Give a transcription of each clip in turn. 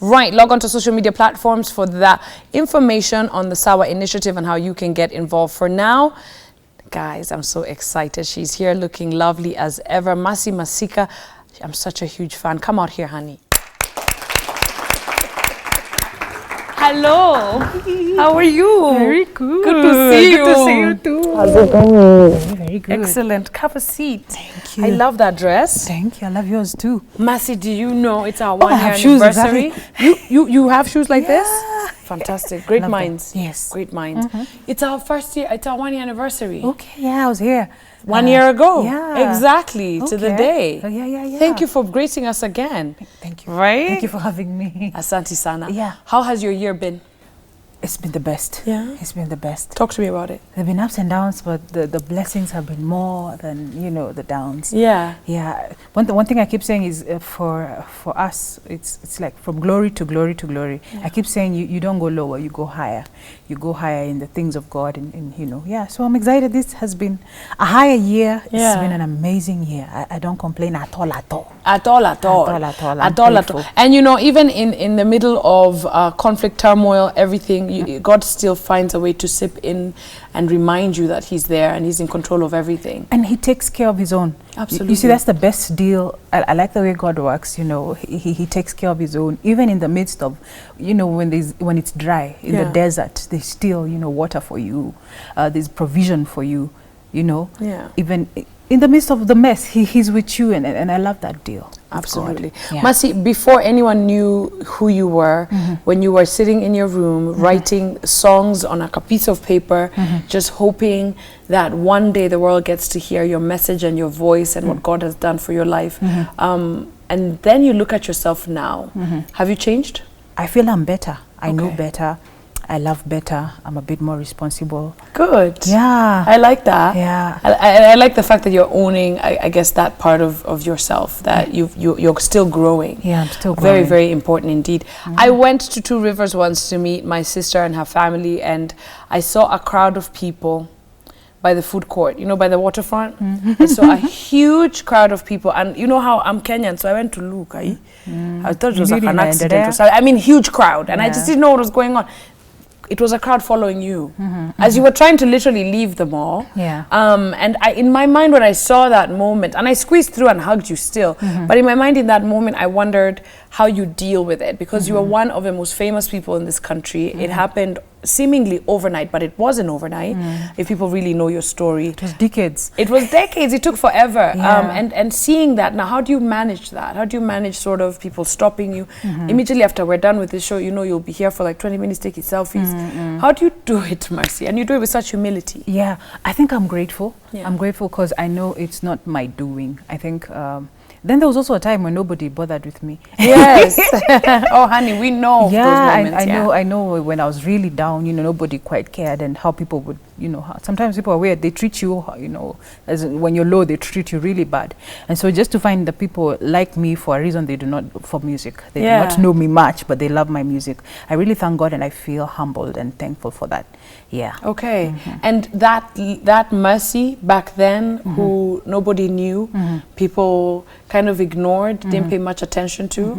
Right, log on to social media platforms for that information on the Sawa initiative and how you can get involved. For now, guys, I'm so excited. She's here looking lovely as ever. Mercy Masika, I'm such a huge fan. Come out here, honey. Hello. How are you? Very good. Good to see you. Good to see you too. How's it going? Very good. Excellent. Have a seat. Thank you. I love that dress. Thank you. I love yours too. Mercy, do you know it's our I one-year have shoes, anniversary? exactly. You have shoes like Yeah. this? Fantastic. Great Love minds. them. Yes. Great minds. It's our first year. It's our one-year anniversary. Okay, yeah, I was here. 1 year ago. Yeah. Exactly. To the Okay. day. Oh, yeah. Thank you for gracing us again. Thank you. Right? Thank you for having me. Asante sana. Yeah. How has your year been? It's been the best. Yeah. It's been the best. Talk to me about it. There have been ups and downs, but the blessings have been more than, you know, the downs. Yeah. Yeah. One thing I keep saying is for us, it's like from glory to glory to glory. Yeah. I keep saying you don't go lower, you go higher. You go higher in the things of God and you know, yeah. So I'm excited. This has been a higher year. Yeah. It's been an amazing year. I don't complain at all. At all. I'm grateful. And you know, even in the middle of conflict, turmoil, everything, God still finds a way to sip in and remind you that He's there and He's in control of everything. And He takes care of His own. Absolutely. You see, that's the best deal. I like the way God works. You know, He takes care of His own, even in the midst of, you know, when it's dry in the desert. There's still, you know, water for you. There's provision for you. You know, even in the midst of the mess, He's with you, and I love that deal. Absolutely. Yeah. Mercy, before anyone knew who you were, when you were sitting in your room writing songs on a piece of paper, just hoping that one day the world gets to hear your message and your voice and what God has done for your life, and then you look at yourself now. Have you changed? I feel I'm better. I know better. I love better. I'm a bit more responsible. Good. Yeah. I like that. Yeah. I like the fact that you're owning, I guess, that part of yourself, that you're still growing. Yeah, I'm still growing. Very, very important indeed. I went to Two Rivers once to meet my sister and her family, and I saw a crowd of people by the food court, you know, by the waterfront. I saw a huge crowd of people, and you know how I'm Kenyan, so I went to look. I thought it was like an accident. I mean, huge crowd, and I just didn't know what was going on. It was a crowd following you as you were trying to literally leave the mall. Yeah. And in my mind, when I saw that moment, and I squeezed through and hugged you still, but in my mind in that moment, I wondered how you deal with it, because you are one of the most famous people in this country. It happened seemingly overnight, but it wasn't overnight. If people really know your story, It was decades. it was decades. It took forever. Yeah. And seeing that now, how do you manage that? How do you manage sort of people stopping you immediately after we're done with this show? You know, you'll be here for like 20 minutes taking selfies. How do you do it, Mercy? And you do it with such humility. Yeah, I think I'm grateful. Yeah. I'm grateful because I know it's not my doing. I think then there was also a time when nobody bothered with me. Yes. Oh, honey, we know those moments. I know when I was really down, you know, nobody quite cared, and how people would, you know, sometimes people are weird. They treat you, you know, as in when you're low, they treat you really bad. And so just to find the people like me for a reason they do not, for music. They do not know me much, but they love my music. I really thank God, and I feel humbled and thankful for that. Yeah. Okay. And that Mercy back then, who nobody knew, people kind of ignored, didn't pay much attention to.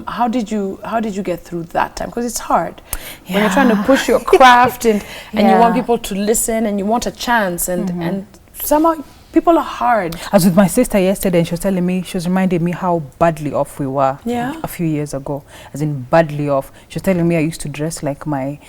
How did you get through that time? Because it's hard when you're trying to push your craft and you want people to listen and you want a chance, and somehow people are hard. I was with my sister yesterday, and she was telling me, she was reminding me how badly off we were a few years ago. As in badly off. She was telling me I used to dress like my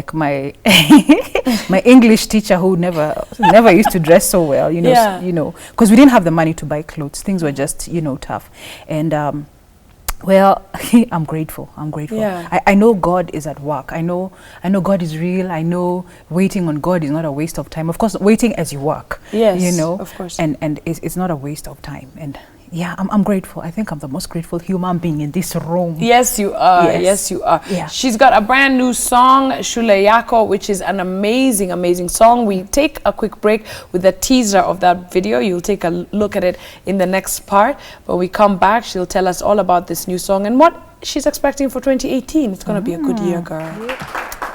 my English teacher, who never used to dress so well, you know, you know, because we didn't have the money to buy clothes. Things were just, you know, tough. And well, I'm grateful. Yeah. I know God is at work. I know God is real. I know waiting on God is not a waste of time. Of course, waiting as you work. Yes, you know, of course. And it's not a waste of time. And yeah, I'm grateful. I think I'm the most grateful human being in this room. Yes, you are. Yes, you are. Yeah. She's got a brand new song, Shule Yako, which is an amazing, amazing song. We take a quick break with a teaser of that video. You'll take a look at it in the next part. But we come back, she'll tell us all about this new song and what she's expecting for 2018. It's going to be a good year, girl.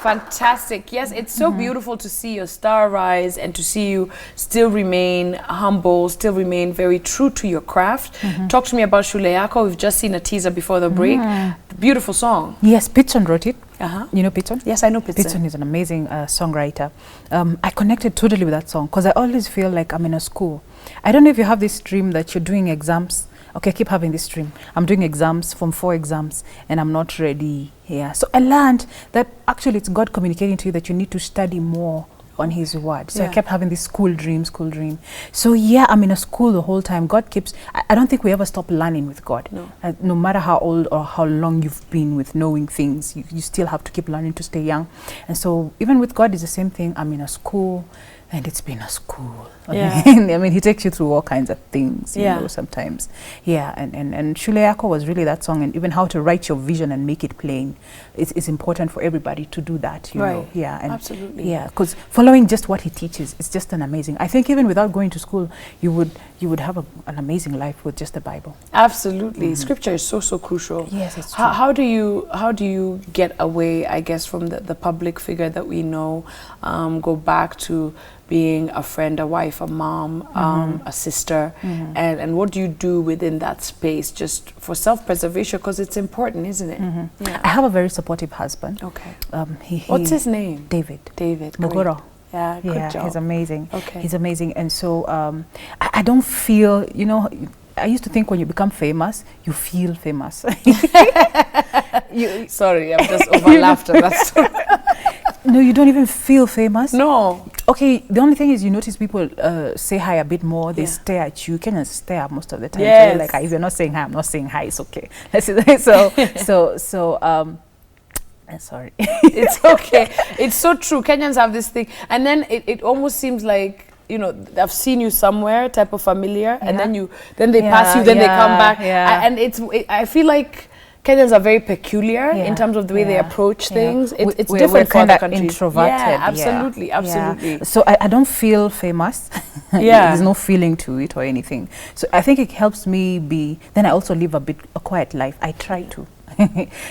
Fantastic. Yes, it's so beautiful to see your star rise and to see you still remain humble, still remain very true to your craft. Talk to me about Shule Yako. We've just seen a teaser before the break. Beautiful song. Yes, Pitson wrote it. You know Pitson? Yes, I know Pitson. Pitson is an amazing songwriter. I connected totally with that song because I always feel like I'm in a school. I don't know if you have this dream that you're doing exams. Okay, I keep having this dream. I'm doing exams, Form 4 exams, and I'm not ready here. So I learned that actually it's God communicating to you that you need to study more on his word. So I kept having this school dream. So yeah, I'm in a school the whole time. God keeps, I don't think we ever stop learning with God. No. No matter how old or how long you've been with knowing things, you still have to keep learning to stay young. And so even with God, it's the same thing. I'm in a school. And it's been a school. Yeah. I mean, he takes you through all kinds of things, you know, sometimes. Yeah, and Shule Yako was really that song, and even how to write your vision and make it plain. It's important for everybody to do that, you know. Yeah, and absolutely. Yeah, because following just what he teaches is just an amazing. I think even without going to school, you would have an amazing life with just the Bible. Absolutely. Scripture is so crucial. Yes, it's true. How do you get away, I guess, from the public figure that we know, go back to being a friend, a wife, a mom, a sister, and what do you do within that space just for self-preservation, because it's important, isn't it? Yeah. I have a very supportive husband. Okay. What's his name? David. Mogoro. Yeah, good job. He's amazing. Okay. He's amazing. And so I don't feel, you know, I used to think when you become famous, you feel famous. Sorry, I'm just over-laughed at that story. No, you don't even feel famous? No. Okay, the only thing is you notice people say hi a bit more. They stare at you. Kenyans stare most of the time. Yes. So like, if you're not saying hi, I'm not saying hi. It's okay. Sorry. It's okay. It's so true. Kenyans have this thing. And then it almost seems like, you know, I've seen you somewhere, type of familiar. And then they pass you, then they come back. Yeah. And I feel like Kenyans are very peculiar in terms of the way they approach things. It's different for other countries. Introverted. Yeah, absolutely. Yeah. So I don't feel famous. There's no feeling to it or anything. So I think it helps me then I also live a quiet life. I try to.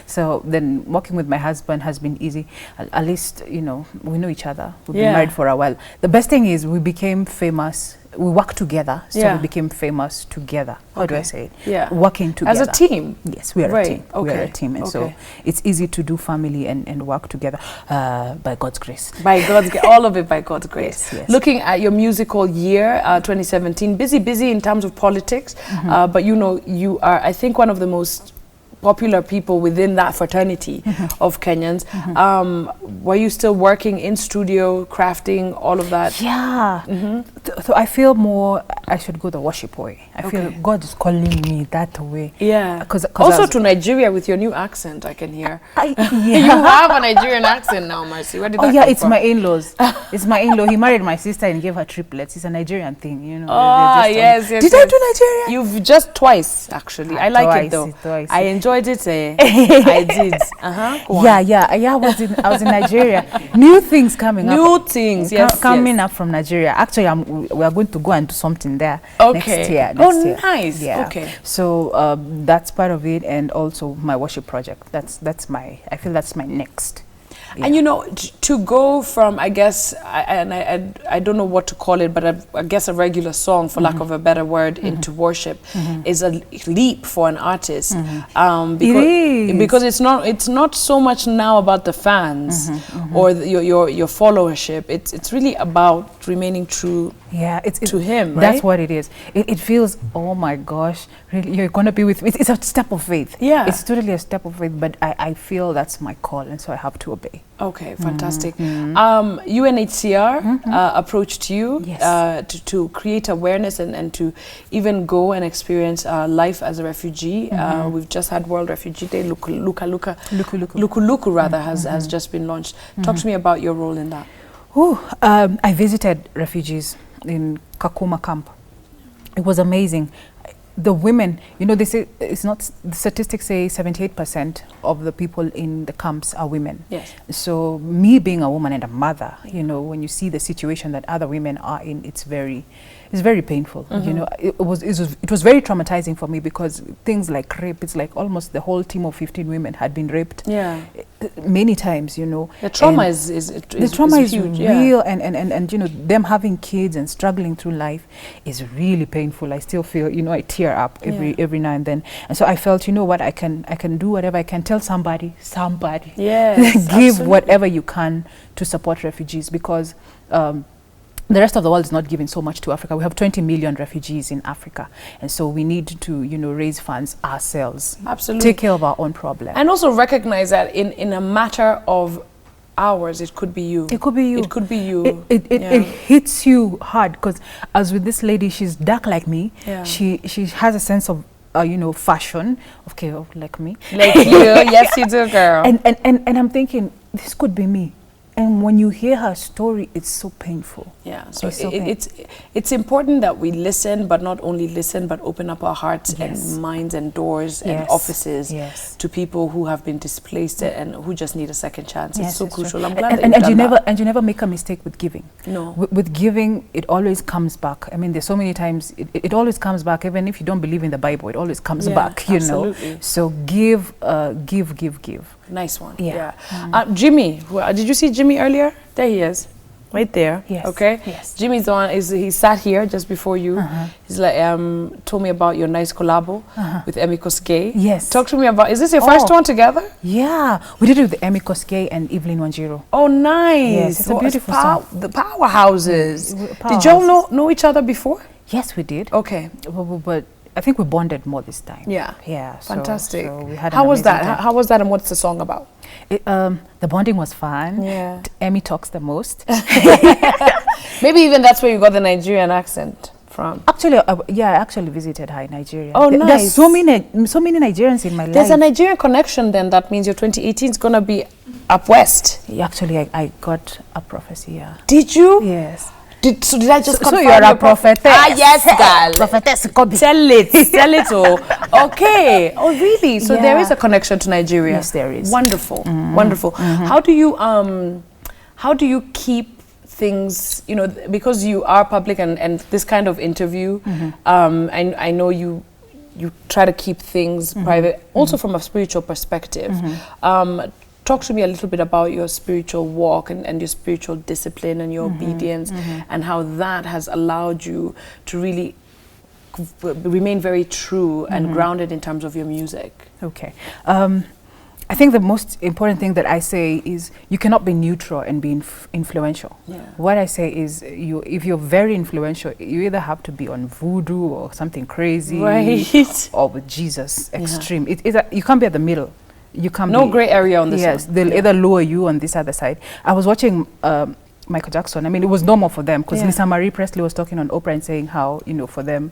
So then working with my husband has been easy. At least, you know, we know each other. We've been married for a while. The best thing is we became famous. We worked together, so we became famous together. How do I say it? Yeah. Working together. As a team? Yes, we are a team. Okay. We are a team. And so it's easy to do family and work together by God's grace. By God's grace. All of it by God's grace. Yes. Looking at your musical year, 2017, busy in terms of politics, but you know, you are, I think, one of the most popular people within that fraternity of Kenyans. Were you still working in studio, crafting, all of that? Yeah. So I feel more I should go the worship way. I feel God is calling me that way. Yeah. Cause also to Nigeria with your new accent, I can hear. You have a Nigerian accent now, Mercy. Where did that come it's from? my in-laws. It's my in-law. He married my sister and gave her triplets. It's a Nigerian thing, you know. Yes. Did I do Nigeria? You've just twice, actually. I like it though. Twice. I enjoyed it. I did. I was in Nigeria. New things coming up. New things, coming up from Nigeria. Actually, we are going to go and do something there next year. Nice. Yeah. Okay. So that's part of it, and also my worship project. I feel that's my next. Yeah. And you know, to go from, I guess, I don't know what to call it, but I guess a regular song, for lack of a better word, into worship is a leap for an artist. Because it's not so much now about the fans or your followership. It's really about remaining true to him, right? That's what it is. It feels, oh my gosh, really, you're going to be with me. It's a step of faith. Yeah. It's totally a step of faith, but I feel that's my call, and so I have to obey. Okay, fantastic. UNHCR approached you to create awareness and to even go and experience life as a refugee. We've just had World Refugee Day. Luku rather has just been launched. Talk to me about your role in that. I visited refugees in Kakuma camp. It was amazing. The women, you know, they say it's not, the statistics say 78% of the people in the camps are women. Yes. So me being a woman and a mother, you know, when you see the situation that other women are in, it's very painful. You know, it was very traumatizing for me, because things like rape, it's like almost the whole team of 15 women had been raped. Yeah. many times, you know. The trauma And the trauma is huge, real, and you know, them having kids and struggling through life is really painful. I still feel, you know, I tear up every now and then. And so I felt, you know what, I can do whatever I can. Tell somebody. Yes, give absolutely. whatever you can to support refugees, because the rest of the world is not giving so much to Africa. We have 20 million refugees in Africa, and so we need to, you know, raise funds ourselves. Absolutely. Take care of our own problem. And also recognize that in a matter of hours, it could be you. It could be you. It could be you. It hits you hard, because as with this lady, she's dark like me. Yeah. She has a sense of you know, fashion. Okay, like me. Like you, yes you do, girl. And I'm thinking, this could be me. And when you hear her story, it's so painful. Yeah, so It's it's important that we listen, but not only listen, but open up our hearts Yes. and minds and doors and Yes. offices Yes. to people who have been displaced and who just need a second chance. Yes, It's so it's crucial. true. I'm glad that And you've you done never that. and you never make a mistake with giving. No. With giving, it always comes back. I mean, there's so many times it always comes back. Even if you don't believe in the Bible, it always comes Yeah, back. You know. absolutely. So give. Nice one. Yeah. Jimmy, did you see Jimmy earlier? There he is, right there. Yes, Okay. yes. Jimmy's the one. He sat here just before you. He's like told me about your nice collabo with Emikos Gay. Yes. Talk to me about. Is this your first Oh. one together? Yeah, we did it with Emikos Gay and Evelyn Wanjiru. Oh, nice. Yes, it's a beautiful song. The powerhouses. Powerhouses. Did y'all know each other before? Yes, we did. Okay. But I think we bonded more this time. Yeah. Yeah. Fantastic. So we had How an was that? amazing time. How was that, and what's the song about? The bonding was fun. Yeah. Emmy talks the most. Maybe even that's where you got the Nigerian accent from. Actually, I actually visited her in Nigeria. Oh, There's nice. so many Nigerians in my There's life. a Nigerian connection then. That means your 2018 is gonna be up west. Actually, I got a prophecy. Yeah. Did you? Yes. Did I just So confirm you're a your prophetess. Ah, yes, girl. Prophetess Kobi. Tell it. Oh, okay. Oh, really? So there Yeah. is a connection to Nigeria. Yes, there is. Wonderful, wonderful. How do you keep things? You know, because you are public and this kind of interview. And I know you try to keep things private, also from a spiritual perspective. Talk to me a little bit about your spiritual walk and your spiritual discipline and your obedience and how that has allowed you to really remain very true and grounded in terms of your music. Okay. I think the most important thing that I say is you cannot be neutral and be influential. Yeah. What I say is if you're very influential, you either have to be on voodoo or something crazy, Right. or with Jesus extreme. You can't be at the middle. You can't No be, gray area on this yes, one. they'll either lower you on this other side. I was watching Michael Jackson. I mean, it was normal for them because Lisa Marie Presley was talking on Oprah and saying how, you know, for them,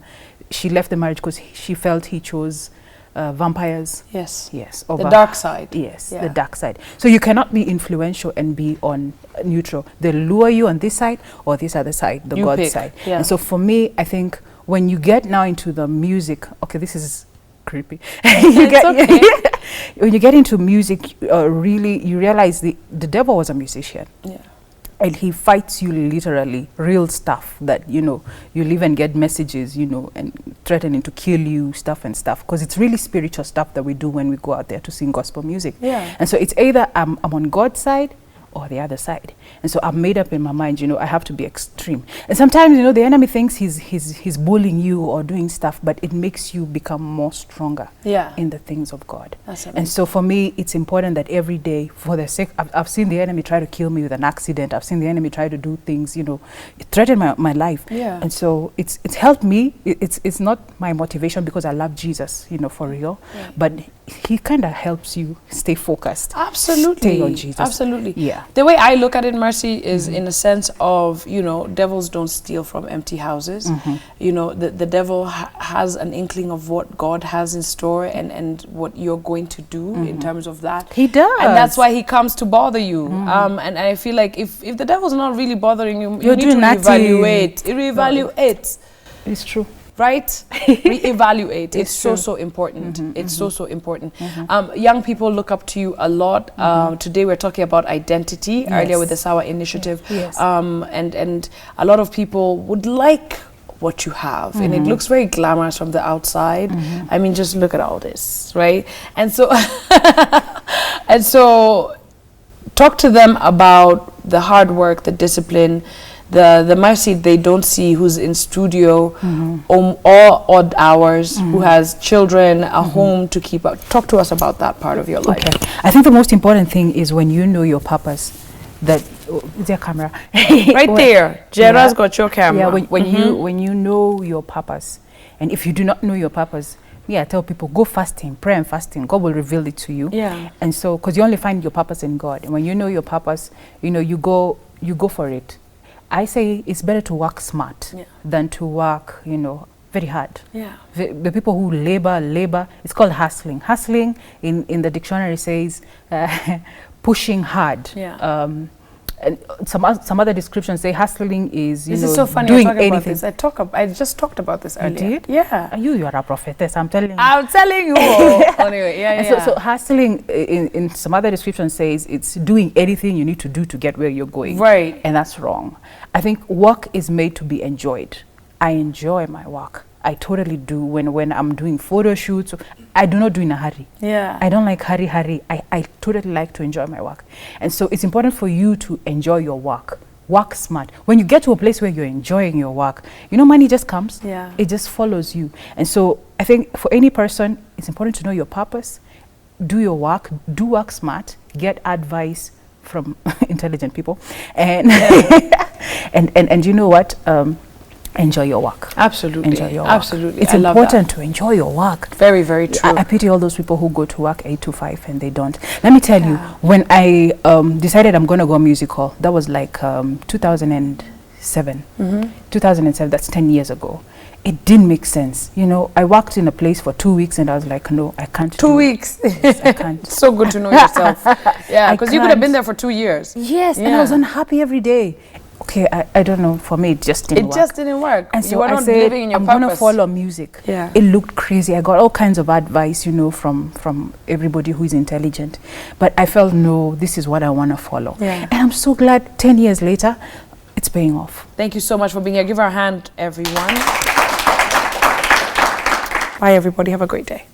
she left the marriage because she felt he chose vampires. Yes. Yes. The over dark side. Yes, Yeah. the dark side. So you cannot be influential and be on neutral. They lure you on this side or this other side, the You God pick, side. yeah. And so for me, I think when you get now into the music, okay, this is creepy. When you get into music, really, you realize the devil was a musician. Yeah. And he fights you literally, real stuff that, you know, you'll even get messages, you know, and threatening to kill you, stuff. Because it's really spiritual stuff that we do when we go out there to sing gospel music. Yeah. And so it's either I'm on God's side or the other side. And so I'm made up in my mind, you know, I have to be extreme. And sometimes, you know, the enemy thinks he's bullying you or doing stuff, but it makes you become more stronger in the things of God. That's and so for me, it's important that every day, for the sake, I've seen the enemy try to kill me with an accident. I've seen the enemy try to do things, you know, threaten my life. Yeah. And so it's helped me. It's not my motivation because I love Jesus, you know, for real. Yeah. But he kind of helps you stay focused. Absolutely. Stay on Jesus. Absolutely. Yeah. The way I look at it, Mercy, is in a sense of, you know, devils don't steal from empty houses. You know, the devil has an inkling of what God has in store and what you're going to do in terms of that. He does. And that's why he comes to bother you. And I feel like if the devil's not really bothering you, you You're need to doing reevaluate. Reevaluate. It's true. Right? Reevaluate. It's true. so important. It's so important. Young people look up to you a lot. Today we're talking about identity, earlier with the Sawa initiative. Yes. And a lot of people would like what you have, and it looks very glamorous from the outside. I mean, just look at all this, right? And so And so talk to them about the hard work, the discipline, the Mercy they don't see, who's in studio all odd hours, who has children, a home to keep up. Talk to us about that part of your life. Okay. I think the most important thing is when you know your purpose, that is your camera right there. Jera's got your camera. Yeah, when you know your purpose, and if you do not know your purpose, I tell people, go fasting, pray and fasting. God will reveal it to you. Yeah. And so, because you only find your purpose in God, and when you know your purpose, you go for it. I say it's better to work smart than to work, very hard. Yeah. The people who labor, it's called hustling. Hustling in the dictionary says pushing hard. Yeah. And some other descriptions say hustling is this is so funny. doing About anything. this. I just talked about this earlier. You did? Yeah. You are a prophetess. I'm telling you. I'm telling you. Anyway, yeah. So hustling in some other description says it's doing anything you need to do to get where you're going. Right. And that's wrong. I think work is made to be enjoyed. I enjoy my work. I totally do. When I'm doing photo shoots, I do not do in a hurry. Yeah. I don't like hurry. I totally like to enjoy my work. And so it's important for you to enjoy your work. Work smart. When you get to a place where you're enjoying your work, money just comes. Yeah. It just follows you. And so I think for any person, it's important to know your purpose, do your work, do work smart, get advice from intelligent people, and and you know what? Enjoy your work. Absolutely. Enjoy your work. Absolutely. It's important to enjoy your work. Very, very true. I pity all those people who go to work 8 to 5 and they don't. Let me tell you, when I decided I'm going to go musical, that was like 2007. 2007, that's 10 years ago. It didn't make sense. I worked in a place for 2 weeks and I was like, no, I can't. 2 weeks? Yes, I can't. So good to know yourself. Yeah, because you could have been there for 2 years. Yes, and I was unhappy every day. Okay, I don't know. For me, it just didn't work. It just didn't work. And so you were not living in your I'm purpose. going to follow music. Yeah. It looked crazy. I got all kinds of advice, from everybody who is intelligent. But I felt, no, this is what I want to follow. Yeah. And I'm so glad 10 years later, it's paying off. Thank you so much for being here. Give her a hand, everyone. Bye, everybody. Have a great day.